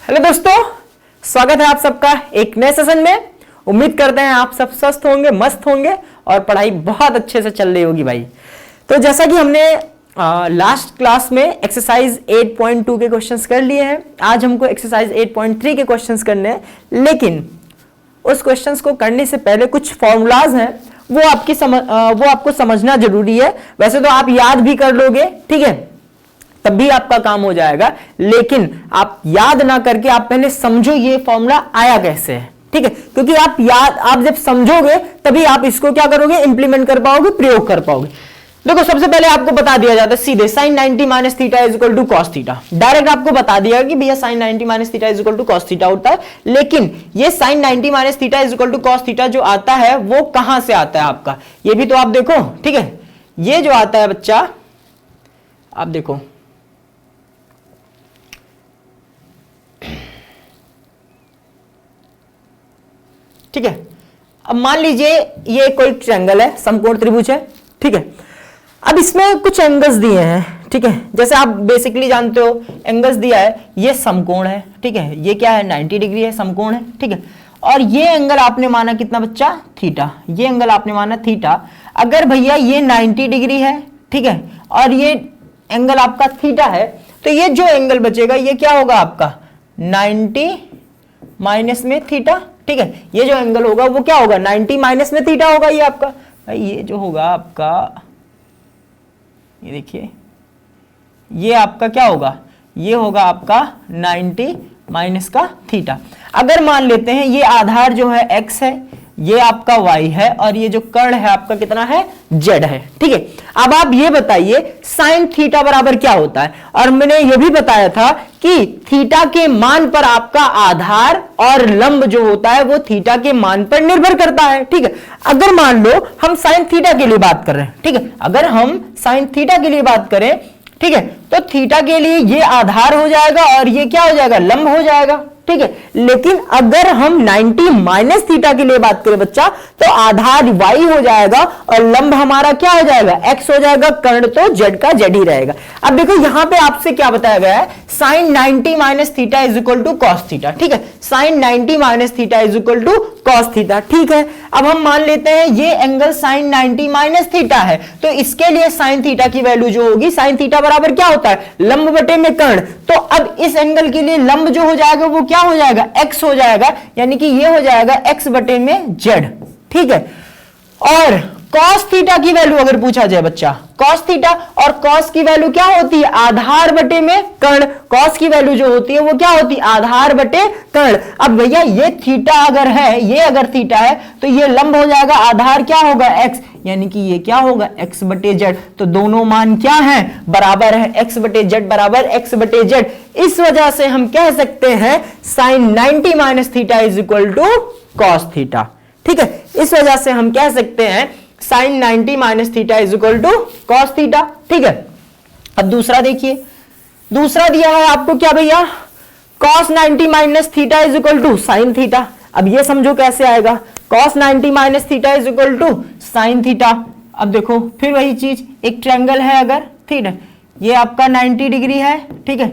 Hello दोस्तों, स्वागत है आप सबका एक नए सेशन में। उम्मीद करते हैं आप सब स्वस्थ होंगे, मस्त होंगे और पढ़ाई बहुत अच्छे से चल रही होगी भाई। तो जैसा कि हमने लास्ट क्लास में एक्सरसाइज 8.2 के क्वेश्चंस कर लिए हैं, आज हमको एक्सरसाइज 8.3 के क्वेश्चंस करने हैं। लेकिन उस क्वेश्चंस को करने से पहले कुछ फॉर्मूलाज हैं, वो आपको समझना जरूरी है। वैसे तो आप याद भी कर लोगे, ठीक है, तब भी आपका काम हो जाएगा, लेकिन आप याद ना करके आप पहले समझो ये फॉर्मूला आया कैसे है, ठीक है। क्योंकि आप जब समझोगे तभी आप इसको क्या करोगे, इंप्लीमेंट कर पाओगे, प्रयोग कर पाओगे। देखो, सबसे पहले आपको बता दिया जाता है सीधे sin 90 minus theta is equal to cos theta. Direct आपको बता दिया कि भैया sin 90 minus theta is equal to cos theta होता है। लेकिन ये sin 90 minus theta is equal to cos theta जो आता है वो कहां से आता है आपका, ये भी तो आप देखो, ठीक है। ये जो आता है बच्चा, आप देखो, ठीक है। अब मान लीजिए ये कोई ट्रायंगल है, समकोण त्रिभुज है, ठीक है। अब इसमें कुछ एंगल्स दिए हैं, ठीक है। जैसे आप बेसिकली जानते हो एंगल्स दिया है, ये समकोण है, ठीक है। ये क्या है, 90 डिग्री है, समकोण है, ठीक है। और ये एंगल आपने माना कितना बच्चा, थीटा। ये एंगल आपने माना थीटा। अगर भैया ये 90 डिग्री है, ठीक है, और ये एंगल आपका थीटा है, तो ये जो एंगल बचेगा ये क्या होगा आपका, 90 माइनस में थीटा, ठीक है। ये जो एंगल होगा वो क्या होगा, 90 माइनस में थीटा होगा। ये आपका भाई, ये जो होगा आपका, ये देखिए, ये आपका क्या होगा, ये होगा आपका 90 माइनस का थीटा। अगर मान लेते हैं ये आधार जो है x है, ये आपका y है, और ये जो कर्ण है आपका कितना है, z है, ठीक है। अब आप ये बताइए साइन थीटा बराबर क्या होता है। और मैंने ये भी बताया था कि थीटा के मान पर आपका आधार और लंब जो होता है वो थीटा के मान पर निर्भर करता है, ठीक है। अगर मान लो हम साइन थीटा के लिए बात कर रहे हैं, ठीक है, अगर हम साइन थीटा के लिए बात करें, ठीक है, तो थीटा के लिए ये आधार हो जाएगा और ये क्या हो जाएगा, लंब हो जाएगा, ठीक है। लेकिन अगर हम 90 माइनस थीटा के लिए बात करें बच्चा, तो आधार y हो जाएगा और लंब हमारा क्या हो जाएगा, x हो जाएगा, कर्ण तो z का z ही रहेगा। अब देखो यहां पे आपसे क्या बताया गया है, sine 90 minus theta is equal to cos theta, ठीक है। Sine 90 minus theta is equal to cos theta, ठीक है। अब हम मान लेते हैं ये एंगल साइन 90 माइनस थीटा है, तो इसके लिए साइन थीटा की वैल्यू जो होगी, साइन थीटा बराबर क्या होता है, लंब बटे में कर्ण। तो अब इस एंगल के लिए लंब जो हो जाएगा वो क्या हो जाएगा, x हो जाएगा, यानी कि ये हो जाएगा x बटे में z, ठीक है। और cos थीटा की वैल्यू अगर पूछा जाए बच्चा, cos थीटा और cos की वैल्यू क्या होती है, आधार बटे में कर्ण। cos की वैल्यू जो होती है वो क्या होती है, आधार बटे कर्ण। अब भैया ये थीटा अगर है, ये अगर थीटा है, तो ये लंब हो जाएगा, आधार क्या होगा, x, यानी कि ये क्या होगा, x बटे z। तो दोनों मान क्या है, बराबर है, x बटे z बराबर x बटे z। इस वजह से हम कह सकते हैं sine 90 minus theta is equal to cos theta, ठीक है। इस वजह से हम कह सकते हैं sine 90 minus theta is equal to cos theta, ठीक है। अब दूसरा देखिए, दूसरा दिया है आपको क्या भैया, cos 90 minus theta is equal to sine theta. अब ये समझो कैसे आएगा, cos 90 minus theta is equal to sine theta. अब देखो फिर वही चीज, एक ट्रायंगल है अगर, ठीक है, ये आपका 90 डिग्री है, ठीक है,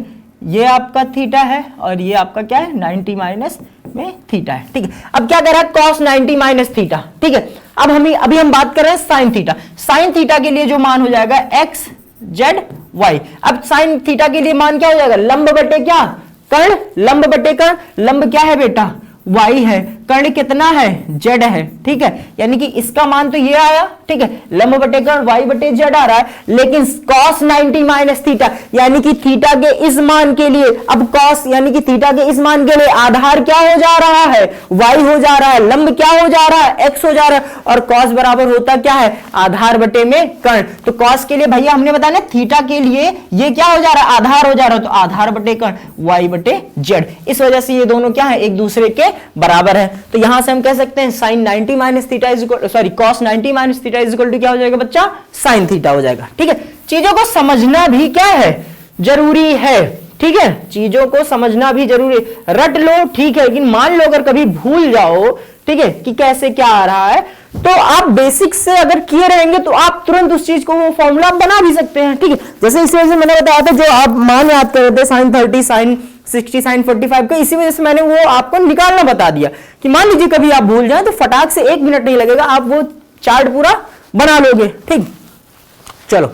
ये आपका थीटा है और ये आपका क्या है, 90 माइनस में थीटा है, ठीक है। अब क्या कर रहा है, कॉस 90 माइनस थीटा, ठीक है। अब अभी हम बात कर रहे हैं साइन थीटा। साइन थीटा के लिए जो मान हो जाएगा x z y। अब साइन थीटा के लिए मान क्या हो जाएगा, लंब बटे क्या, कर्ण, लंब बटे कर्ण। लंब क्या है बेटा, y है, कर्ण कितना है, z है, ठीक है। यानी कि इसका मान तो ये आया, ठीक है, लंब बटे कर्ण y बटे z आ रहा है। लेकिन cos 90 माइनस थीटा, यानी कि थीटा के इस मान के लिए, अब cos यानी कि थीटा के इस मान के लिए आधार क्या हो जा रहा है, y हो जा रहा है, लंब क्या हो जा रहा है, x हो जा रहा है, और cos बराबर होता क्या है, आधार बटे में कर्ण। तो cos के लिए भैया हमने बताया ना, थीटा के लिए ये क्या हो जा रहा है, आधार हो जा रहा है, तो आधार बटे कर्ण y बटे z। इस वजह से ये दोनों क्या है, एक दूसरे के बराबर है। तो यहां से हम कह सकते हैं sine 90 minus theta is equal, sorry cos 90 minus theta is equal to क्या हो जाएगा बच्चा, साइन थीटा हो जाएगा, ठीक है। चीजों को समझना भी क्या है, जरूरी है, ठीक है। चीजों को समझना भी जरूरी है, रट लो ठीक है, लेकिन मान लो अगर कभी भूल जाओ, ठीक है, कि कैसे क्या आ रहा है, तो आप बेसिक से अगर किए रहेंगे तो आप तुरंत उस चीज को वो फॉर्मूला बना भी सकते हैं, ठीक है। जैसे इस वजह से मैंने बताया था, जो आप मान याद कर रहे थे, साइन 30 साइन 60 sin 45 का। इसी वजह से मैंने वो आपको निकालना बता दिया कि मान लीजिए कभी आप भूल जाए तो फटाक से 1 मिनट नहीं लगेगा, आप वो चार्ट पूरा बना लोगे। ठीक, चलो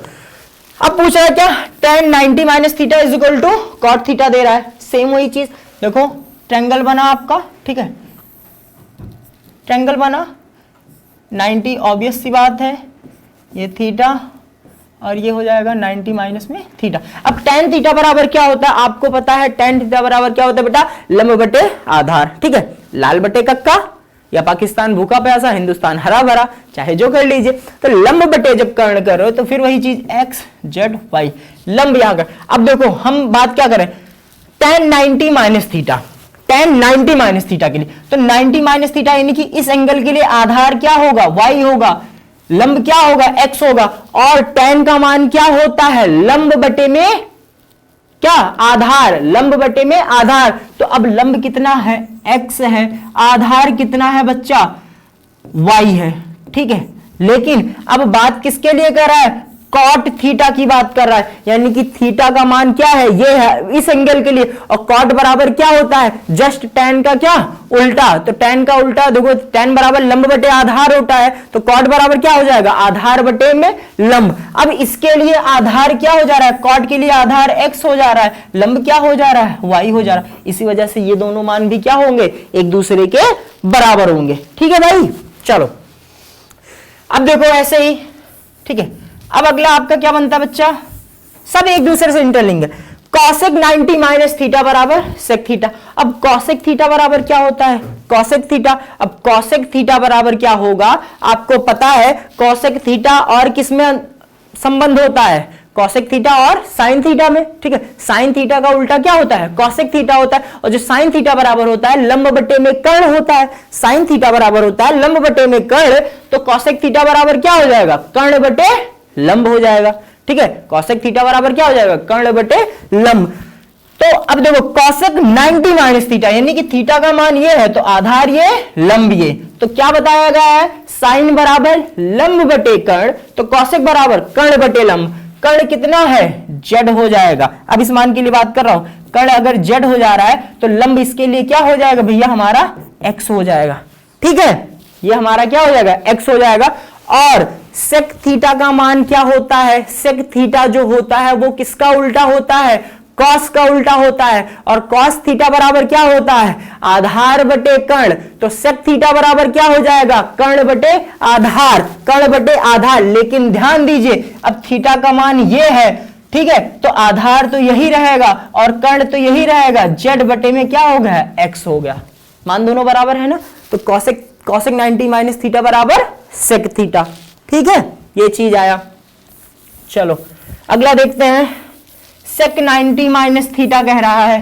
अब पूछ रहा है क्या, tan 90 minus theta is equal to cot theta दे रहा है। सेम वही चीज, देखो ट्रायंगल बना आपका, ठीक है, ट्रायंगल बना 90, ऑब्वियस सी बात है, ये थीटा और ये हो जाएगा 90 माइनस में थीटा। अब tan थीटा बराबर क्या होता है, आपको पता है tan थीटा बराबर क्या होता है बेटा, लंब बटे आधार। ठीक है, लाल बटे कक्का, या पाकिस्तान भूखा प्यासा, हिंदुस्तान हरा भरा, चाहे जो कर लीजिए। तो लंब बटे जब कर्ण करो तो फिर वही चीज x z y, लंब यहां कर। अब देखो हम बात क्या करें, tan 90 minus theta, tan 90 minus theta के लिए, तो 90 माइनस थीटा यानी कि इस एंगल के लिए आधार क्या होगा, y होगा, लंब क्या होगा, x होगा, और tan का मान क्या होता है, लंब बटे में क्या, आधार, लंब बटे में आधार। तो अब लंब कितना है, x है, आधार कितना है बच्चा, y है। ठीक है, लेकिन अब बात किसके लिए कर रहा है, कॉट थीटा की बात कर रहा है, यानी कि थीटा का मान क्या है, ये है इस एंगल के लिए, और कॉट बराबर क्या होता है, जस्ट tan का क्या उल्टा। तो tan का उल्टा देखो, tan बराबर लंब बटे आधार होता है, तो कॉट बराबर क्या हो जाएगा, आधार बटे में लंब। अब इसके लिए आधार क्या हो जा रहा है, कॉट के लिए आधार x हो जा रहा है, लंब क्या हो जा रहा है, y हो जा रहा है। इसी वजह से ये दोनों मान भी क्या होंगे, एक दूसरे के बराबर होंगे। ठीक है भाई, चलो अब देखो ऐसे ही। ठीक है, अब अगला आपका क्या बनता है बच्चा, सब एक दूसरे से इंटरलिंक है। कॉसेक 90 माइनस थीटा बराबर सेक थीटा। अब कॉसेक थीटा बराबर क्या होता है, कॉसेक थीटा। अब कॉसेक थीटा बराबर क्या होगा, आपको पता है कॉसेक थीटा और किसमें संबंध होता है, कॉसेक थीटा और साइन थीटा में। ठीक है, साइन थीटा का उल्टा क्या होता है, कॉसेक थीटा होता है, और जो साइन थीटा बराबर होता है लंब बटे में कर्ण होता है। साइन थीटा बराबर होता है लंब बटे में कर्ण, तो कॉसेक थीटा बराबर क्या हो जाएगा, कर्ण बटे लंब हो जाएगा। ठीक है, कॉसेक थीटा बराबर क्या हो जाएगा, कर्ण बटे लंब। तो अब देखो कॉसेक 90 माइनस थीटा, यानी कि थीटा का मान ये है तो आधार ये, लंब ये, तो क्या बताया गया है, साइन बराबर लंब बटे कर्ण, तो कॉसेक बराबर कर्ण बटे लंब। कर्ण कितना है, जेड हो जाएगा। अब इस मान के लिए बात कर रहा हूं, कर्ण अगर जेड हो जा रहा है तो लंब इसके लिए क्या हो जाएगा भैया, हमारा एक्स हो जाएगा। ठीक है, ये हमारा क्या हो जाएगा, एक्स हो जाएगा। और सेक थीटा का मान क्या होता है, सेक थीटा जो होता है वो किसका उल्टा होता है, कॉस का उल्टा होता है। और कॉस थीटा बराबर क्या होता है, आधार बटे कर्ण, तो सेक थीटा बराबर क्या हो जाएगा, कर्ण बटे आधार, कर्ण बटे आधार। लेकिन ध्यान दीजिए अब थीटा का मान ये है, ठीक है, तो आधार तो यही रहेगा और कर्ण तो यही रहेगा, जेड बटे में क्या हो गया, एक्स हो गया। मान दोनों बराबर है ना, तो कॉसेक 90 माइनस थीटा बराबर सेक थीटा। ठीक है, ये चीज आया। चलो अगला देखते हैं, सेक 90 माइनस थीटा कह रहा है।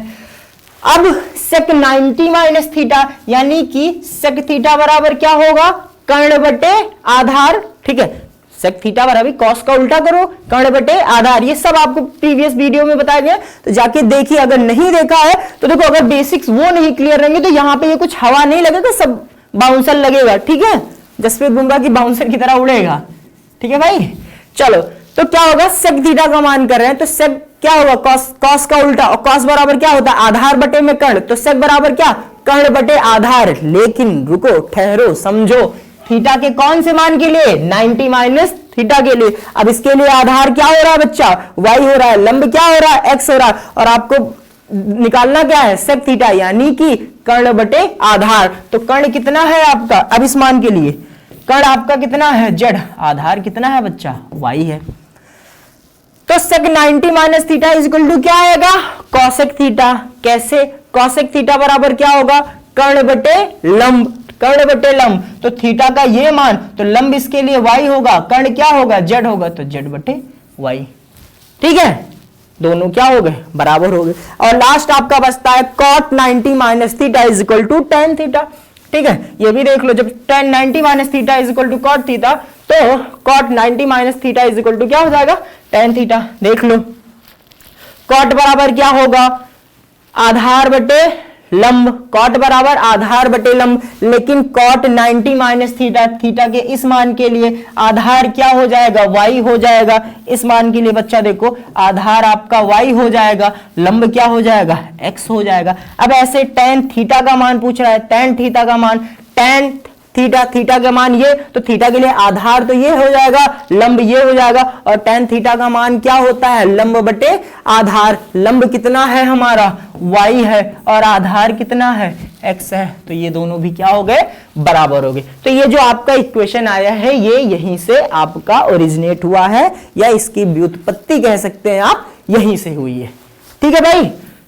अब सेक 90 माइनस थीटा यानी कि सेक थीटा बराबर क्या होगा, कर्ण बटे आधार। ठीक है, सेक थीटा बराबर कॉस का उल्टा करो, कर्ण बटे आधार। ये सब आपको प्रीवियस वीडियो में बताया गया, तो जाके देखिए। अगर नहीं देखा है तो देखो, अगर बेसिक्स वो नहीं क्लियर रहेंगे तो यहाँ पे ये कुछ हवा नहीं लगेगा, सब बाउंसर लगेगा। ठीक है, जसप्रीत बुमराह की बाउंसर की तरह उड़ेगा। ठीक है भाई, चलो तो क्या होगा, सेक थीटा का मान कर रहे हैं तो सेक क्या होगा, कॉस का उल्टा, और कॉस बराबर क्या होता है, आधार बटे में कर्ण, तो सेक बराबर क्या, कर्ण बटे आधार। लेकिन रुको, ठहरो, समझो, थीटा के कौन से मान के लिए, 90 माइनस थीटा के लिए। अब इसके लिए आधार क्या हो रहा है बच्चा, y हो रहा है, लंब क्या हो रहा है, x हो रहा है, और आपको निकालना क्या है, सेक थीटा, यानी कि कर्ण बटे आधार। तो कर्ण कितना है आपका, अब इस मान के लिए कर्ण आपका कितना है, जेड, आधार कितना है बच्चा, y है। तो sec 90 minus theta is equal to क्या आएगा, कॉसेक थीटा। कैसे, कॉसेक थीटा बराबर क्या होगा, कर्ण बटे लंब, कर्ण बटे लंब। तो थीटा का ये मान, तो लंब इसके लिए y होगा, कर्ण क्या होगा, जेड होगा, तो जेड बटे y। ठीक है, दोनों क्या हो गए, बराबर हो गए। और लास्ट आपका बचता है cot 90 minus theta is equal to tan theta. ठीक है, ये भी देख लो, जब tan 90 minus theta is equal to cot theta, तो cot 90 minus theta is equal to क्या हो जाएगा, टेन थीटा। देख लो, कॉट बराबर क्या होगा, आधार बटे लंब, कॉट बराबर आधार बटे लंब, लेकिन कॉट 90 माइनस थीटा, थीटा के इस मान के लिए आधार क्या हो जाएगा, y हो जाएगा। इस मान के लिए बच्चा देखो आधार आपका y हो जाएगा, लंब क्या हो जाएगा, x हो जाएगा। अब ऐसे tan थीटा का मान पूछ रहा है, tan थीटा का मान, tan थीटा, थीटा का मान ये, तो थीटा के लिए आधार तो ये हो जाएगा, लंब ये हो जाएगा, और tan थीटा का मान क्या होता है, लंब बटे आधार। लंब कितना है हमारा, y है, और आधार कितना है, x है। तो ये दोनों भी क्या हो गए, बराबर हो गए। तो ये जो आपका इक्वेशन आया है ये यहीं से आपका ओरिजिनेट हुआ है, या इसकी व्युत्पत्ति कह सकते हैं आप, यहीं से हुई है। ठीक है भाई,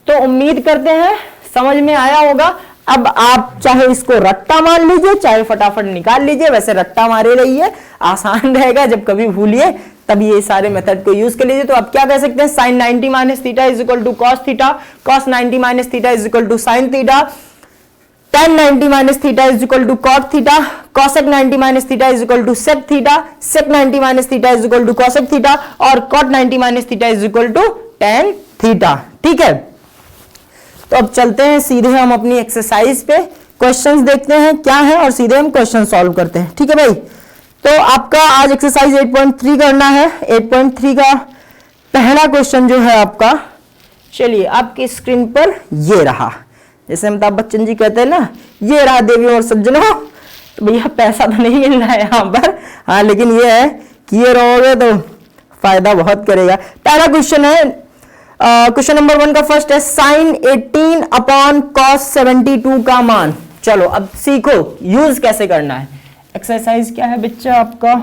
तो उम्मीद करते हैं समझ में आया होगा। अब आप चाहे इसको रट्टा मान लीजिए, चाहे फटाफट निकाल लीजिए, वैसे रट्टा मारे रहिए, आसान रहेगा। जब कभी भूलिए तब ये सारे मेथड को यूज कर लीजिए। तो आप क्या कह सकते हैं, sine 90 minus theta is equal to cos theta, cos 90 minus theta is equal to sine theta, tan 90 minus theta is equal to cot theta, cosec 90 minus theta is equal to sec theta, sec 90 minus theta is equal to cosec theta, और cot 90 minus theta is equal to tan theta. ठीक है, तो अब चलते हैं सीधे हम अपनी एक्सरसाइज पे, क्वेश्चंस देखते हैं क्या है और सीधे हम क्वेश्चन सॉल्व करते हैं। ठीक है भाई, तो आपका आज एक्सरसाइज 8.3 करना है। 8.3 का पहला क्वेश्चन जो है आपका, चलिए आपकी स्क्रीन पर ये रहा, जैसे अमिताभ बच्चन जी कहते हैं ना, ये रहा देवी और सज्जनों। तो भैया पैसा तो नहीं मिल रहा है यहाँ पर, हाँ, लेकिन ये है कि ये रहोगे तो फायदा बहुत करेगा। पहला क्वेश्चन है, क्वेश्चन नंबर 1 का फर्स्ट है, साइन 18 अपॉन कॉस 72 का मान। चलो अब सीखो यूज कैसे करना है। एक्सरसाइज क्या है बच्चा आपका,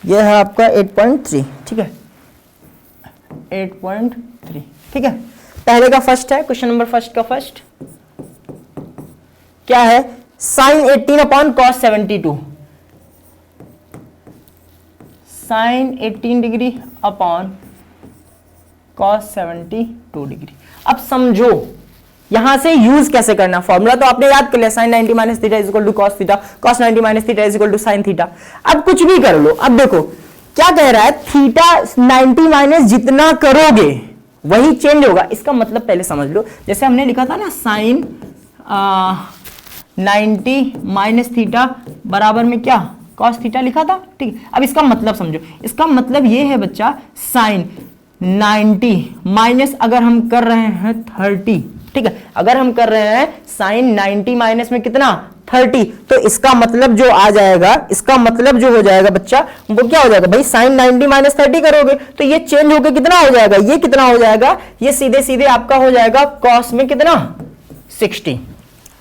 यह है आपका 8.3। ठीक है, 8.3। ठीक है, पहले का फर्स्ट है, क्वेश्चन नंबर फर्स्ट का फर्स्ट क्या है, sine 18 upon cos 72, sine 18 degree upon cos 72 degree. अब समझो यहां से यूज कैसे करना, फॉर्मूला तो आपने याद कर लिया, sine 90 minus theta is equal to cos theta, cos 90 minus theta is equal to sine theta. अब कुछ भी कर लो। अब देखो क्या कह रहा है, थीटा 90 माइनस जितना करोगे वही चेंज होगा। इसका मतलब पहले समझ लो, जैसे हमने लिखा था ना साइन 90 माइनस थीटा बराबर में क्या, कॉस थीटा लिखा था। ठीक है, अब इसका मतलब समझो, इसका मतलब ये है बच्चा, साइन 90 माइनस अगर हम कर रहे हैं 30, ठीक है, अगर हम कर रहे हैं साइन 90 माइनस में कितना 30, तो इसका मतलब जो आ जाएगा, इसका मतलब जो हो जाएगा बच्चा, वो क्या हो जाएगा भाई, साइन 90 माइनस 30 करोगे तो ये चेंज होकर कितना हो जाएगा, ये कितना हो जाएगा, ये सीधे सीधे आपका हो जाएगा कॉस में कितना 60।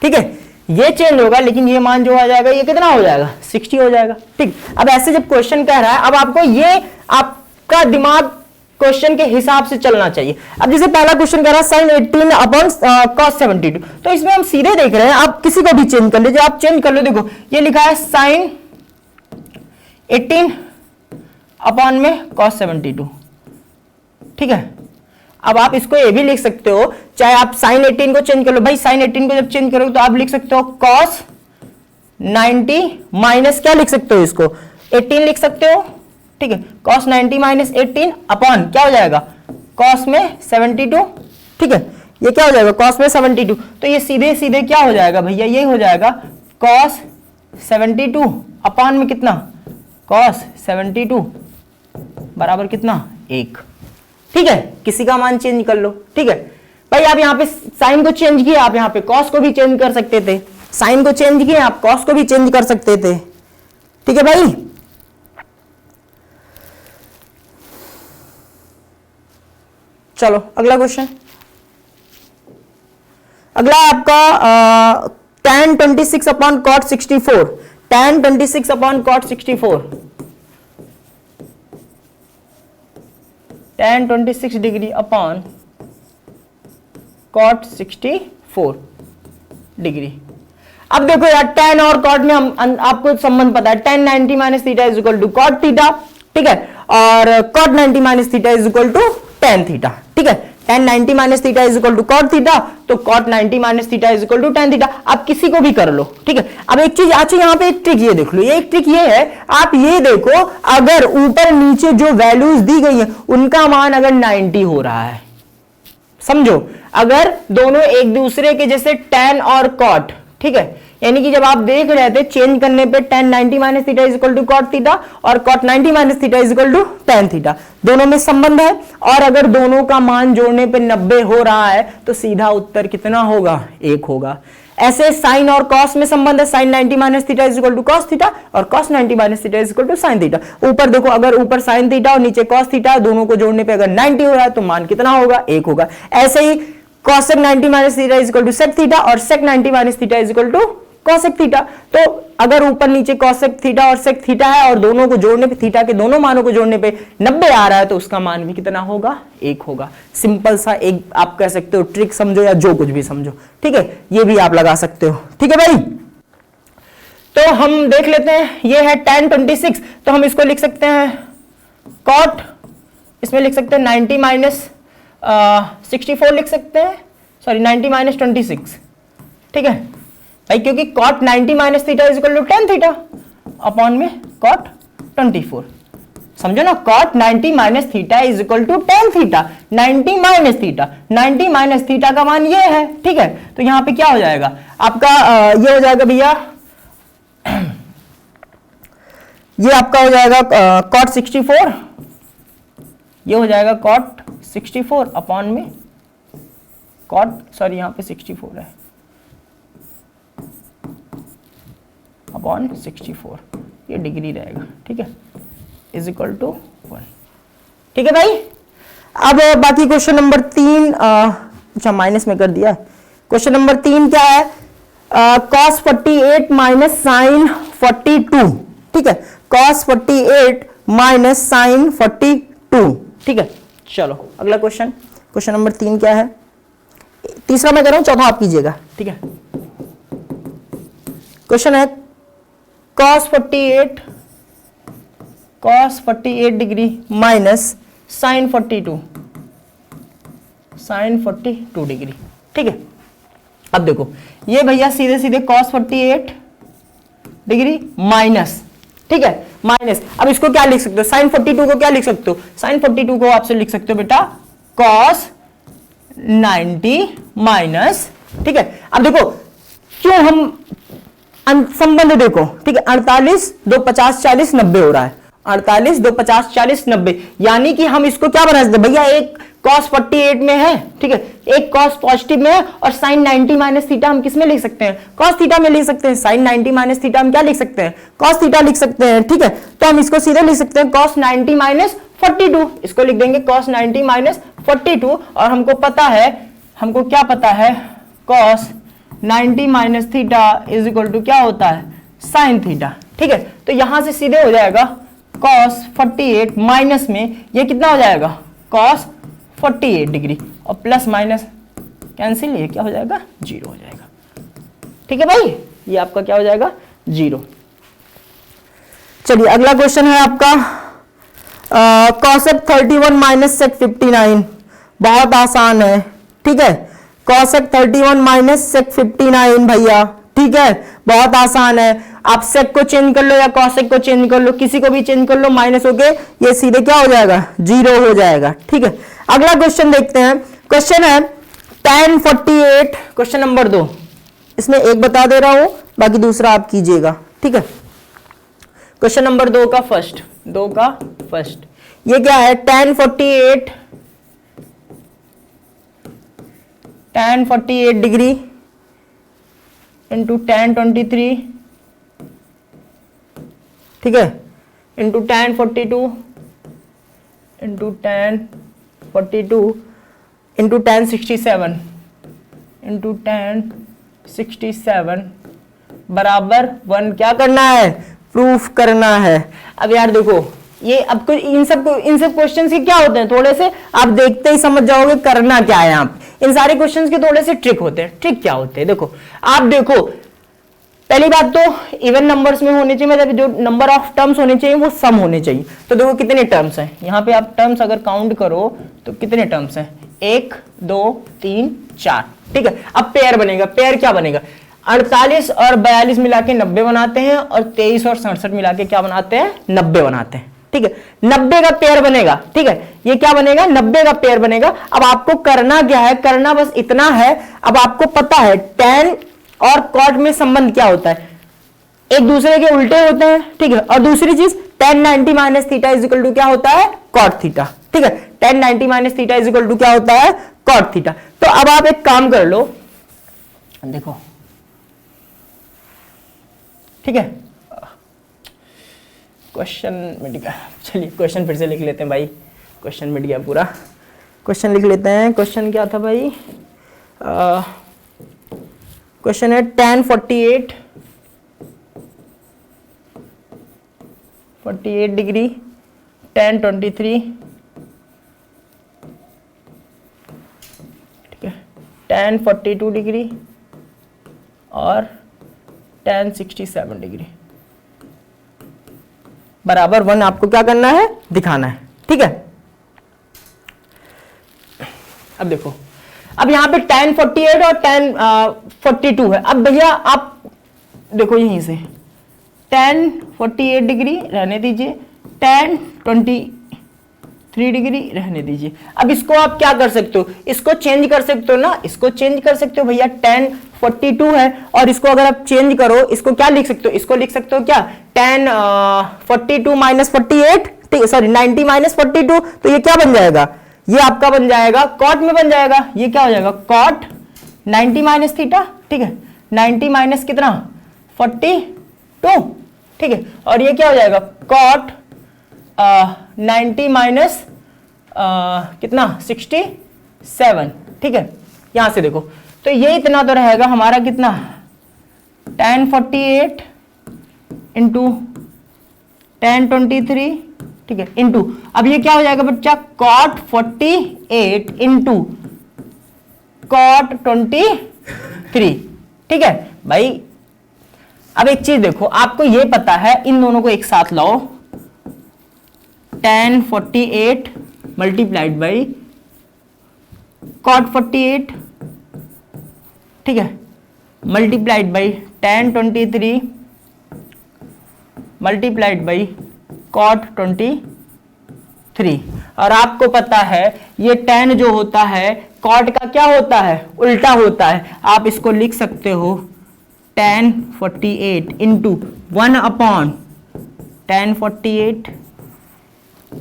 ठीक है, ये चेंज होगा, लेकिन ये मान जो आ जाएगा ये कितना हो जाएगा 60 हो जाएगा। ठीक, अब ऐसे जब क्वेश्चन कह रहा है, अब आपको ये आपका दिमाग क्वेश्चन के हिसाब से चलना चाहिए। अब जैसे पहला क्वेश्चन कह रहा है साइन 18 अपॉन कॉस 72, तो इसमें हम सीधे देख रहे हैं, आप किसी को भी चेंज कर लीजिए, आप चेंज कर लो। देखो ये लिखा है साइन 18 अपॉन में कॉस 72। ठीक है, अब आप इसको ये भी लिख सकते हो, चाहे आप साइन 18 को चेंज कर लो, भाई साइन 18 को जब चेंज करोगे तो आप लिख सकते हो कॉस 90 माइनस क्या लिख सकते हो, इसको 18 लिख सकते हो। ठीक है, कॉस 90 माइनस 18 अपॉन क्या हो जाएगा, कॉस में 72। ठीक है, ये क्या हो जाएगा, कॉस में 72, तो ये सीधे सीधे क्या हो जाएगा भैया, ये हो जाएगा कॉस 72 अपॉन में कितना, कॉस 72 बराबर कितना 1। ठीक है, किसी का मान चेंज कर लो। ठीक है भाई, आप यहां पे साइन को चेंज किए, आप यहां पे कॉस को भी चेंज कर सकते थे, साइन को चेंज किए आप कॉस को भी चेंज कर सकते थे। ठीक है भाई, चलो अगला क्वेश्चन, अगला आपका tan 26 upon cot 64, tan 26 upon cot 64, tan 26 degree upon cot 64 degree. अब देखो यार, tan और cot में हम आपको संबंध पता है, tan 90 minus theta is equal to cot theta. ठीक है, और cot 90 minus theta is equal to tan theta. ठीक है, tan 90 minus theta is equal to cot theta, तो cot 90 minus theta is equal to tan theta. आप किसी को भी कर लो, ठीक है। अब एक चीज अच्छा यहाँ पे एक ट्रिक ये देख लो, ये एक ट्रिक ये है, आप ये देखो अगर ऊपर नीचे जो वैल्यूज दी गई है उनका मान अगर 90 हो रहा है, समझो अगर दोनों एक दूसरे के जैसे tan और cot, ठीक है, यानी कि जब आप देख रहे थे चेंज करने पे tan 90 minus theta is equal to cot theta और cot 90 minus theta is equal to tan theta, दोनों में संबंध है। और अगर दोनों का मान जोड़ने पे 90 हो रहा है तो सीधा उत्तर कितना होगा, 1 होगा। ऐसे साइन और कॉस में संबंध है, sine 90 minus theta is equal to cos theta और cos 90 minus theta is equal to sine theta. ऊपर देखो अगर ऊपर साइन थीटा और नीचे कॉस थीटा, दोनों को जोड़ने पे अगर 90 हो रहा है तो मान कितना होगा, 1 होगा। ऐसे ही cosec 90 minus theta is equal to sec theta और sec 90 minus theta is equal to cosec theta. तो अगर ऊपर नीचे cosec थीटा और sec थीटा है और दोनों को जोड़ने पे, थीटा के दोनों मानों को जोड़ने पे 90 आ रहा है तो उसका मान भी कितना होगा, 1 होगा। सिंपल सा एक आप कह सकते हो ट्रिक समझो या जो कुछ भी समझो, ठीक है, ये भी आप लगा सकते हो, ठीक है भाई। तो हम देख लेते हैं, ये है tan 26, तो हम इसको लिख सकते हैं cot, इसमें लिख सकते हैं 90 माइनस 64 लिख सकते हैं, सॉरी 90 माइनस 26, ठीक है भाई, क्योंकि cot 90 minus theta is equal to tan theta upon में cot 24, समझो ना, cot 90 minus theta is equal to tan theta, 90 minus theta, 90 minus theta का मान ये है, ठीक है। तो यहां पे क्या हो जाएगा आपका, ये हो जाएगा भैया, ये आपका हो जाएगा cot 64, ये हो जाएगा cot 64 अपॉन में cot, सॉरी यहां पे 64 है, अपॉन 64, ये डिग्री रहेगा, ठीक है, इज इक्वल टू 1, ठीक है भाई। अब बाकी क्वेश्चन नंबर 3, अच्छा माइनस में कर दिया। क्वेश्चन नंबर 3 क्या है, cos 48 माइनस साइन 42, ठीक है, cos 48 माइनस साइन 42, ठीक है। चलो अगला क्वेश्चन, क्वेश्चन नंबर 3 क्या है, तीसरा मैं कर रहा हूं, चौथा आप कीजिएगा, ठीक है। क्वेश्चन है cos 48 degree minus sine 42 degree, ठीक है। अब देखो ये भैया सीधे सीधे cos 48 डिग्री माइनस, ठीक है, माइनस, अब इसको क्या लिख सकते हो, साइन 42 को क्या लिख सकते हो, साइन 42 को आपसे लिख सकते हो बेटा cos 90 माइनस, ठीक है। अब देखो क्यों हम संबंध देखो, ठीक है, 48 2 50 40 90 हो रहा है, 48 2 50 40 90, यानी कि हम इसको क्या बना सकते हैं भैया, एक cos 48 में है, ठीक है, एक cos पॉजिटिव में है और sin 90 माइनस थीटा हम किस में लिख सकते हैं, cos थीटा में लिख सकते हैं। sin 90 माइनस थीटा हम क्या लिख सकते हैं, cos थीटा लिख सकते हैं, ठीक है। तो हम इसको सीधे लिख सकते हैं cos 90 माइनस 42, इसको लिख देंगे cos 90 माइनस 42, और हमको पता है, हमको क्या पता है, cos 90 minus theta is equal to क्या होता है, sin थीटा, ठीक है। तो यहां से सीधे हो जाएगा cos 48 माइनस में ये कितना हो जाएगा, cos 48 डिग्री, और प्लस माइनस कैंसिल, ये क्या हो जाएगा, 0 हो जाएगा, ठीक है भाई, ये आपका क्या हो जाएगा, 0। चलिए अगला क्वेश्चन है आपका cosec 31 माइनस sec 59, बहुत आसान है, ठीक है, cosec 31 माइनस sec 59 भैया, ठीक है, बहुत आसान है। आप sec को चेंज कर लो या cosec को चेंज कर लो, किसी को भी चेंज कर लो, माइनस होके ये सीधे क्या हो जाएगा, 0 हो जाएगा, ठीक है। अगला क्वेश्चन देखते हैं, क्वेश्चन है tan 48, क्वेश्चन नंबर 2, इसमें एक बता दे रहा हूं, बाकी दूसरा आप कीजिएगा, ठीक है। क्वेश्चन नंबर 2 का फर्स्ट, ये क्या है, tan 48 डिग्री इंटू tan 23, ठीक है, into tan 42 into tan 42 into tan 67 into tan 67 बराबर 1, क्या करना है, प्रूफ करना है। अब यार देखो ये अब इन सब क्वेश्चंस के क्या होते हैं, थोड़े से आप देखते ही समझ जाओगे करना क्या है। आप इन सारे क्वेश्चंस के थोड़े से ट्रिक होते हैं, ट्रिक क्या होते हैं, देखो आप देखो, पहली बात तो इवन नंबर्स में होने चाहिए, मतलब जो नंबर ऑफ टर्म्स होने चाहिए वो सम होने चाहिए। तो देखो कितने टर्म्स हैं, यहाँ पे आप टर्म्स अगर काउंट करो तो कितने टर्म्स हैं, 1 2 3 4, ठीक है। अब पेयर बनेगा, पेयर क्या बनेगा, 48 और 42 मिला के 90 बनाते हैं और 23 और 67 मिला के क्या बनाते हैं, 90 बनाते हैं, ठीक है। 90 का पेयर बनेगा, ठीक है। ये क्या बनेगा, 90 का पेयर बनेगा। अब आपको करना क्या है, करना बस इतना है, अब आपको पता है tan और cot में संबंध क्या होता है, एक दूसरे के उल्टे होते हैं, ठीक है। और दूसरी चीज tan 90 minus theta is equal to क्या होता है, cot थीटा, ठीक है। tan 90 minus theta is equal to क्या होता है, cot थीटा। तो अब आप एक काम कर लो, देखो, ठीक है। क्वेश्चन मिट गया, चलिए क्वेश्चन फिर से लिख लेते हैं भाई, क्वेश्चन मिट गया पूरा, क्वेश्चन लिख लेते हैं। क्वेश्चन क्या था भाई, क्वेश्चन है tan 48 डिग्री, tan 23, ठीक है, tan 42 डिग्री और tan 67 डिग्री बराबर 1 आपको क्या करना है, दिखाना है, ठीक है। अब देखो, अब यहां पे tan 48 और tan 42 है। अब भैया आप देखो यहीं से tan 48 डिग्री रहने दीजिए, tan 23 डिग्री रहने दीजिए। अब इसको आप क्या कर सकते हो, इसको चेंज कर सकते हो ना, इसको चेंज कर सकते हो भैया, tan 42 है और इसको अगर आप चेंज करो, इसको क्या लिख सकते हो, इसको लिख सकते हो क्या, tan 42 माइनस 48, ठीक है, सॉरी 90 माइनस 42, तो ये क्या बन जाएगा, ये आपका बन जाएगा cot में बन जाएगा, ये क्या हो जाएगा cot 90 माइनस थीटा, ठीक है, 90 माइनस कितना 42, ठीक है, और ये क्या हो जाएगा cot 90 माइनस कितना 67, ठीक है। यहां से देखो तो ये इतना तो रहेगा हमारा कितना, tan 48 इंटू tan 23, ठीक है, इंटू अब ये क्या हो जाएगा बच्चा cot 48 इंटू cot 23, ठीक है भाई। अब एक चीज देखो, आपको ये पता है, इन दोनों को एक साथ लाओ, tan 48 मल्टीप्लाइड बाई cot 48, ठीक है, multiplied by tan 23 multiplied by cot 23। और आपको पता है ये tan जो होता है cot का क्या होता है, उल्टा होता है। आप इसको लिख सकते हो tan 48 into 1 upon tan 48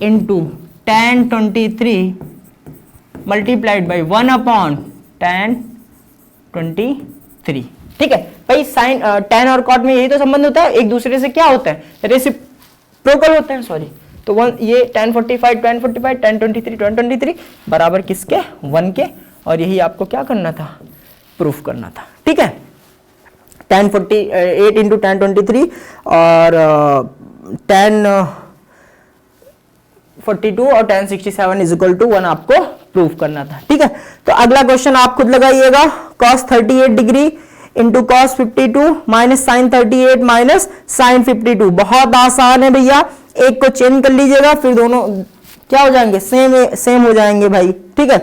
into tan 23 multiplied by 1 upon tan 23, ठीक है भाई। साइन tan और cot में यही तो संबंध होता है, एक दूसरे से क्या होता है, रेसिप्रोकल होता है, सॉरी। तो ये tan 45 tan 45 tan 23 tan 23 बराबर किसके, 1 के, और यही आपको क्या करना था, प्रूफ करना था, ठीक है। tan 48 इंटू tan 23 और tan 42 और tan 67 इज इक्वल टू 1 आपको प्रूफ करना था, ठीक है। तो अगला क्वेश्चन आप खुद लगाइएगा, cos 38 degree into cos 52 minus sine 38 minus sine 52। बहुत आसान है भैया, एक को चेंज कर लीजिएगा, फिर दोनों क्या हो जाएंगे, सेम हो जाएंगे भाई, ठीक है,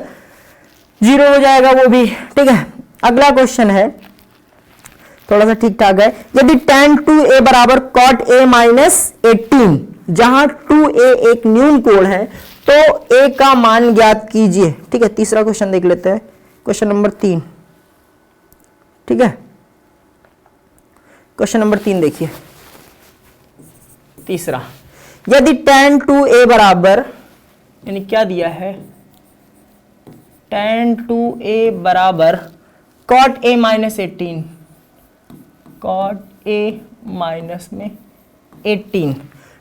0 हो जाएगा वो भी, ठीक है। अगला क्वेश्चन है थोड़ा सा ठीक ठाक है, यदि tan 2a बराबर cot a माइनस 18, जहां 2a एक न्यून कोण है, तो a का मान ज्ञात कीजिए, ठीक है। तीसरा क्वेश्चन देख लेते हैं, क्वेश्चन नंबर 3, ठीक है। क्वेश्चन नंबर 3 देखिए, तीसरा, यदि tan 2a बराबर, यानी क्या दिया है, tan 2a बराबर cot a minus 18, cot a minus में 18,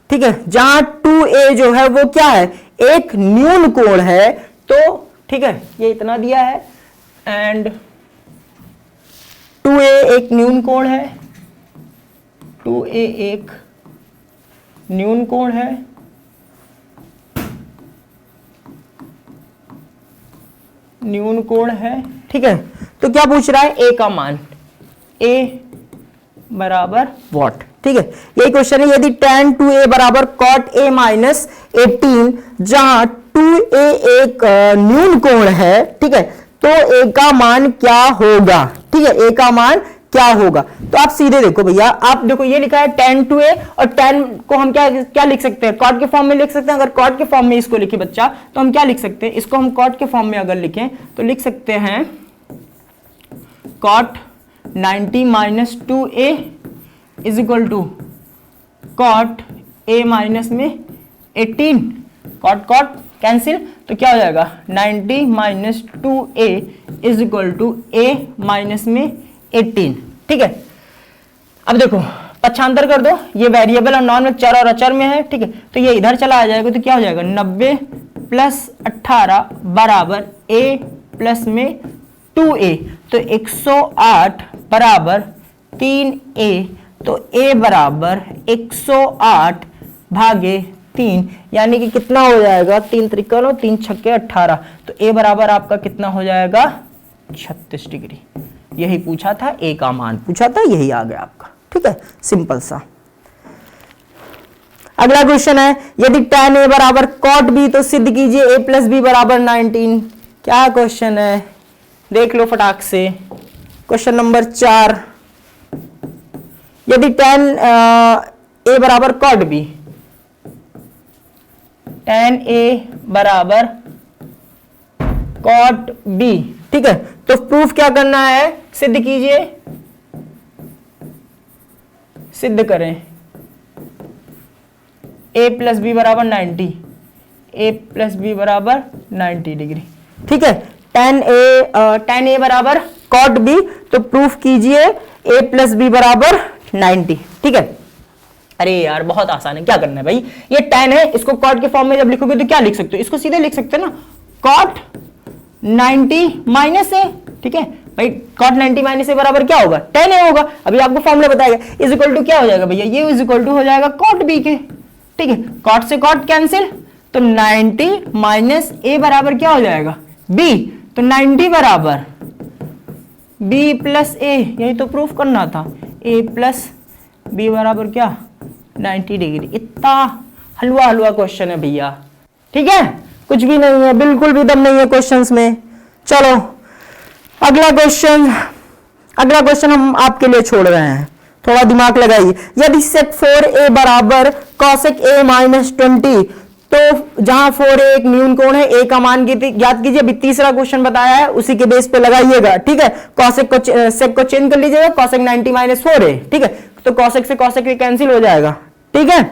ठीक है। जहां 2a जो है वो क्या है, एक न्यून कोण है, तो ठीक है ये इतना दिया है, एंड 2a एक न्यून कोण है, 2a एक न्यून कोण है, न्यून कोण है, ठीक है। तो क्या पूछ रहा है, a का मान, a बराबर वॉट, ठीक है, यही क्वेश्चन है। यदि tan 2a बराबर cot a माइनस 18, जहां 2a एक न्यून कोण है, ठीक है, तो a का मान क्या होगा? ठीक है, a का मान क्या होगा? तो आप सीधे देखो भैया, आप देखो ये लिखा है tan 2a, और tan को हम क्या लिख सकते हैं? cot के फॉर्म में लिख सकते हैं। अगर cot के फॉर्म में इसको लिखे बच्चा, तो हम क्या लिख सकते हैं? इसको हम cot के फॉर्म में अगर लिखें तो लिख सकते हैं cot 90 minus 2a is equal to cot a minus में 18, cot कैंसिल, तो क्या हो जाएगा? 90 minus 2a is equal to a minus में 18। ठीक है, अब देखो पक्षांतर कर दो, ये वेरिएबल और नॉन में चर और अचर में है। ठीक है, तो ये इधर चला आ जाएगा, तो क्या हो जाएगा? 90 प्लस 18 बराबर a प्लस में 2a, तो 108 बराबर 3a, तो a बराबर 108 भागे 3, यानी कि कितना हो जाएगा? 3 त्रिकोण और 3 छक्के 18, तो a बराबर आपका कितना हो जाएगा? 36 डिग्री। यही पूछा था, a का मान पूछा था, यही आ गया आपका। ठीक है, सिंपल सा। अगला क्वेश्चन है, यदि tan a बराबर cot b, तो सिद्ध कीजिए a प्लस बी बराबर 19। क्या क्वेश्चन है? देख लो फटाक से। क्वेश्चन नंबर 4, यदि tan a बराबर cot b, tan a बराबर cot b, ठीक है, तो प्रूफ क्या करना है? सिद्ध कीजिए, सिद्ध करें। a प्लस बी बराबर 90, a प्लस बी बराबर 90 डिग्री। ठीक है, tan a बराबर cot b, तो प्रूफ कीजिए a प्लस बी बराबर 90। ठीक है, अरे यार बहुत आसान है, क्या करना है भाई? ये tan है, इसको cot के फॉर्म में जब लिखोगे तो क्या लिख सकते हो? इसको सीधे लिख सकते हो ना, cot 90 माइनस a। ठीक है भाई, cot 90 माइनस a बराबर क्या होगा? tan a होगा। अभी आपको फॉर्मूला बताएगा, इज इक्वल टू क्या हो जाएगा भैया? ये इज इक्वल टू हो जाएगा cot b के। ठीक है, cot से cot कैंसिल, तो 90 माइनस a बराबर क्या हो जाएगा? b, तो 90 बराबर b प्लस a, यही तो प्रूफ करना था। a प्लस b बराबर क्या? 90 डिग्री। इतना हलवा क्वेश्चन है भैया। ठीक है, कुछ भी नहीं है, बिल्कुल भी दम नहीं है क्वेश्चंस में। चलो अगला क्वेश्चन हम आपके लिए छोड़ रहे हैं, थोड़ा दिमाग लगाइए। यदि sec 4a बराबर cosec a माइनस 20, तो जहां 4a एक न्यून कोण है, a का मान ज्ञात कीजिए। अभी तीसरा क्वेश्चन बताया है, उसी के बेस पे लगाइएगा। ठीक है, sec को चेंज कर लीजिएगा, cosec 90 माइनस 4a। ठीक है, तो cosec से cosec कैंसिल हो जाएगा। ठीक है,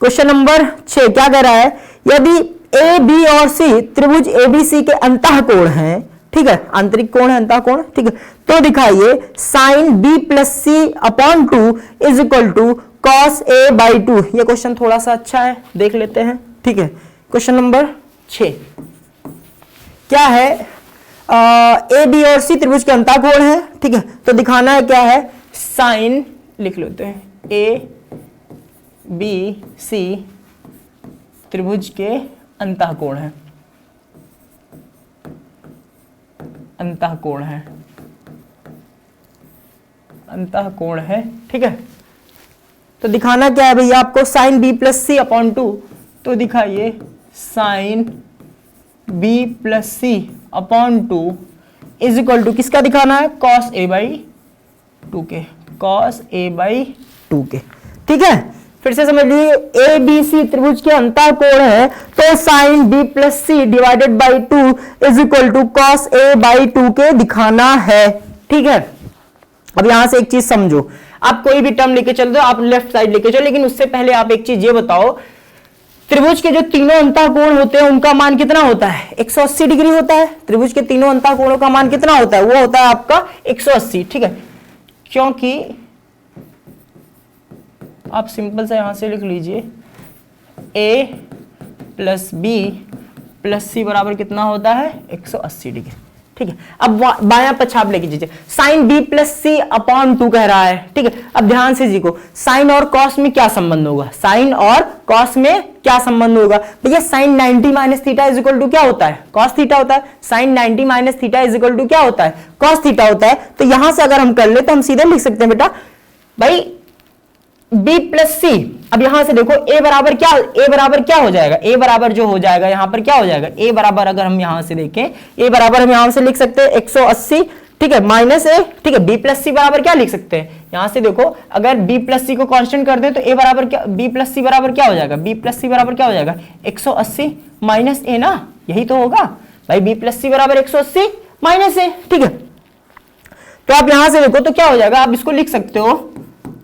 क्वेश्चन नंबर 6 क्या कह रहा है? यदि a b और c त्रिभुज abc के अंतःकोण हैं, ठीक है, आंतरिक कोण है, अंतःकोण, ठीक है, तो दिखाइए sin b plus C upon 2 is equal to cos a by 2। ये क्वेश्चन थोड़ा सा अच्छा है, देख लेते हैं। ठीक है, क्वेश्चन नंबर 6 क्या है? a b और c त्रिभुज के अंतःकोण है। ठीक है, तो दिखाना है क्या है? sin, लिख लेते हैं, a b c त्रिभुज के अंतःकोण है, अंतःकोण है। ठीक है, तो दिखाना क्या है भैया आपको? Sine b plus C upon 2, तो दिखाइए sine b plus C upon 2 is equal to किसका दिखाना है? cos a बाई 2 के, cos a बाई 2 के। ठीक है, फिर से समझ लीजिए, ए बी सी त्रिभुज के अंतःकोण है, तो sine b plus C divided by 2 is equal to cos a by 2 के दिखाना है। ठीक है, अब यहां से एक चीज समझो, आप कोई भी टर्म लेके चल दो, आप लेफ्ट साइड लेके चलो, लेकिन उससे पहले आप एक चीज ये बताओ, त्रिभुज के जो तीनों अंतःकोण होते हैं उनका मान कितना होता है? 180 डिग्री होता है। त्रिभुज के तीनों अंतःकोणों का मान कितना होता है? वो होता है आपका 180। ठीक है, क्योंकि आप सिंपल सा यहां से लिख लीजिए, a प्लस बी प्लस सी बराबर कितना होता है? 180 डिग्री। ठीक है, अब बायां पक्ष आप लेके जाइए, sign b plus C upon 2 कह रहा है। ठीक है, अब ध्यान से सीखो, साइन और कॉस में क्या संबंध होगा? साइन और कॉस में क्या संबंध होगा भैया? Sine 90 minus theta is equal to क्या होता है? कॉस थीटा होता है। Sine 90 minus theta is equal to क्या होता है? कॉस थीटा होता है। तो यहां से अगर हम कर ले तो हम सीधे लिख सकते हैं बेटा, भाई b प्लस सी, अब यहां से देखो a बराबर क्या हो जाएगा, a बराबर जो हो जाएगा यहां पर क्या हो जाएगा, a बराबर अगर हम यहां से देखें, a बराबर हम यहां से लिख सकते हैं 180, ठीक है, माइनस a, ठीक है, b प्लस सी बराबर क्या लिख सकते हैं, यहां से देखो अगर b प्लस सी को कांस्टेंट कर दे तो a बराबर क्या, b प्लस सी बराबर क्या हो जाएगा, b प्लस सी बराबर क्या हो जाएगा 180 माइनस a ना, यही तो होगा भाई, b प्लस सी बराबर 180 माइनस a, ठीक है। तो आप यहां से देखो तो क्या हो जाएगा, आप इसको लिख सकते हो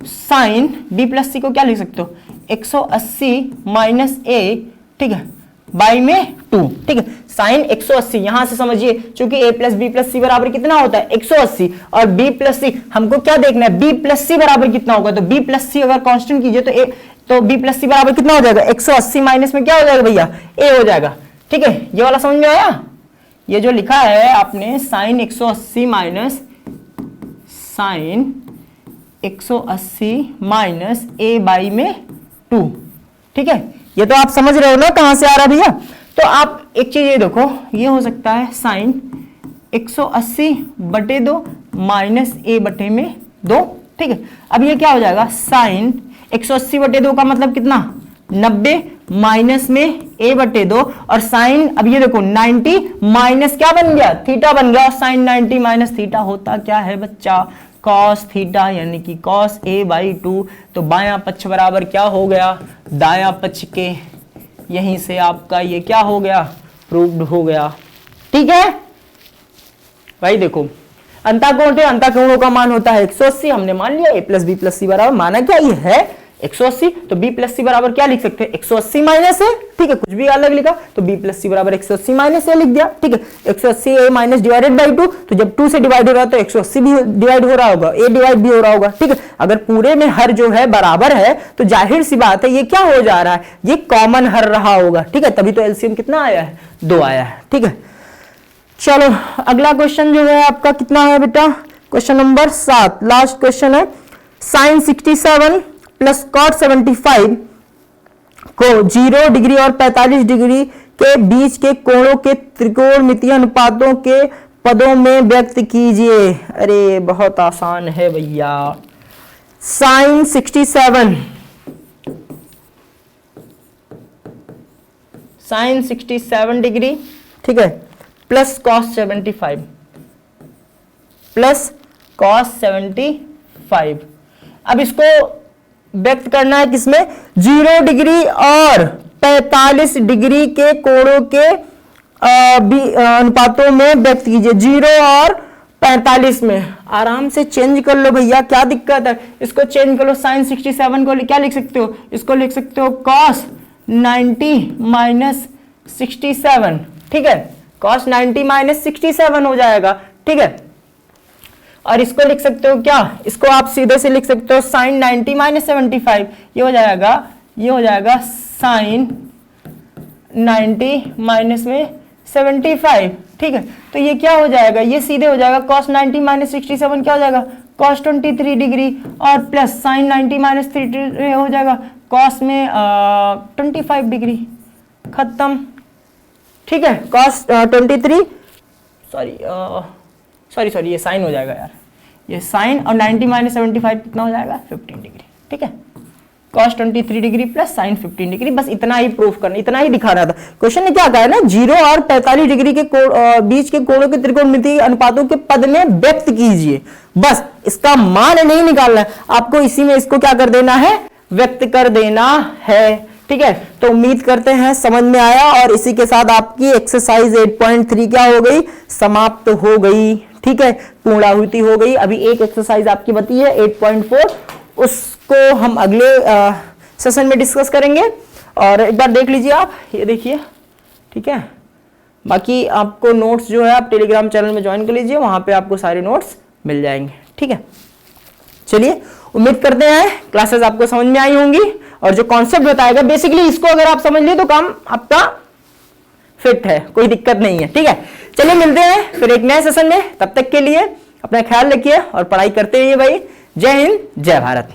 साइन b प्लस सी को क्या लिख सकते हो 180 माइनस a, ठीक है, बाई में 2, ठीक है, साइन 180, यहां से समझिए चूंकि a प्लस बी प्लस सी बराबर कितना होता है 180 और b प्लस सी हमको क्या देखना है, b प्लस सी बराबर कितना होगा, तो b प्लस सी अगर कांस्टेंट कीजिए तो b प्लस सी बराबर कितना हो जाएगा 180 माइनस में क्या हो जाएगा भैया a हो जाएगा, ठीक है, ये वाला समझ में आया। ये जो लिखा है आपने sine 180 minus sine 180 minus a by में 2, ठीक है, ये तो आप समझ रहे हो ना कहां से आ रहा है भैया। तो आप एक चीज ये देखो, ये हो सकता है साइन 180 बटे 2 माइनस a बटे में 2, ठीक है। अब ये क्या हो जाएगा साइन 180 बटे 2 का मतलब कितना 90 माइनस में a बटे 2 और साइन, अब ये देखो 90 माइनस क्या बन गया थीटा बन गया, और साइन 90 माइनस थीटा होता क्या है बच्चा कॉस थीटा, यानी कि कॉस a बाई 2। तो बायां पक्ष बराबर क्या हो गया दायां पक्ष के, यहीं से आपका ये क्या हो गया प्रूव्ड हो गया, ठीक है भाई। देखो अंतःकोण थे, अंतःकोणों का मान होता है 180, हमने मान लिया a प्लस बी प्लस सी बराबर, माना क्या ये है 180, तो b प्लस सी बराबर क्या लिख सकते हैं 180 माइनस है, ठीक है, कुछ भी अलग लिखा तो b प्लस सी बराबर 180 माइनस है लिख दिया, ठीक है, 180 a माइनस डिवाइडेड बाई 2, तो जब 2 से डिवाइड हो रहा है तो 180 भी डिवाइड हो रहा होगा, a डिवाइड भी हो रहा होगा, ठीक है। अगर पूरे में हर जो है बराबर है तो जाहिर सी बात है ये क्या हो जा रहा है, ये कॉमन हर रहा होगा, ठीक है, तभी तो एलसीएम कितना आया है 2 आया है, ठीक है। चलो अगला क्वेश्चन जो है आपका कितना है बेटा, क्वेश्चन नंबर 7, लास्ट क्वेश्चन है, साइन 67 प्लस कॉट 75 को 0 डिग्री और 45 डिग्री के बीच के कोणों के त्रिकोणमितीय अनुपातों के पदों में व्यक्त कीजिए। अरे बहुत आसान है भैया, साइन 67 डिग्री, ठीक है, प्लस कॉस 75 प्लस कॉस 75, अब इसको व्यक्त करना है किसमें 0 डिग्री और 45 डिग्री के कोणों के अनुपातों में व्यक्त कीजिए, 0 और 45 में। आराम से चेंज कर लो भैया, क्या दिक्कत है, इसको चेंज कर लो, साइन 67 को क्या लिख सकते हो, इसको लिख सकते हो कॉस 90 माइनस 67, ठीक है, कॉस 90 माइनस 67 हो जाएगा, ठीक है। और इसको लिख सकते हो क्या, इसको आप सीधे से लिख सकते हो साइन 90 माइनस 75, ये हो जाएगा साइन 90 माइनस में 75, ठीक है। तो ये क्या हो जाएगा, ये सीधे हो जाएगा कॉस 90 माइनस 67 क्या हो जाएगा कॉस 23 डिग्री और प्लस साइन 90 माइनस 3 हो जाएगा कॉस में 25 डिग्री, खत्म, ठीक है। कॉस 23 सॉरी ये साइन हो जाएगा यार, ये साइन और 90 माइनस 75 कितना हो जाएगा 15 डिग्री, ठीक है, cos 23 degree plus sign 15 degree, बस इतना ही प्रूफ करना, इतना ही दिखा रहा था। क्वेश्चन ने क्या कहा है ना 0 और 45 डिग्री के बीच के कोणों के त्रिकोणमितीय अनुपातों के पद में व्यक्त कीजिए, बस इसका मान नहीं निकालना है आपको, इसी में इसको क्या कर देना है व्यक्त कर देना है, ठीक है। तो उम्मीद करते हैं समझ में आया, और इसी के साथ आपकी एक्सरसाइज 8.3 क्या हो गई समाप्त हो गई, ठीक है, पूर्णाहुति हो गई। अभी एक एक्सरसाइज आपकी बची है 8.4, उसको हम अगले सेशन में डिस्कस करेंगे, और एक बार देख लीजिए आप, ये देखिए, ठीक है। बाकी आपको नोट्स जो है आप टेलीग्राम चैनल में ज्वाइन कर लीजिए, वहां पे आपको सारे नोट्स मिल जाएंगे, ठीक है। चलिए उम्मीद करते हैं क्लासेस आपको समझ में आई होंगी, और जो कॉन्सेप्ट बताएगा बेसिकली इसको अगर आप समझ लिए तो काम आपका फिट है, कोई दिक्कत नहीं है, ठीक है। चलिए मिलते हैं फिर एक नए सेशन में, तब तक के लिए अपना ख्याल रखिए और पढ़ाई करते रहिए भाई। जय हिंद, जय भारत।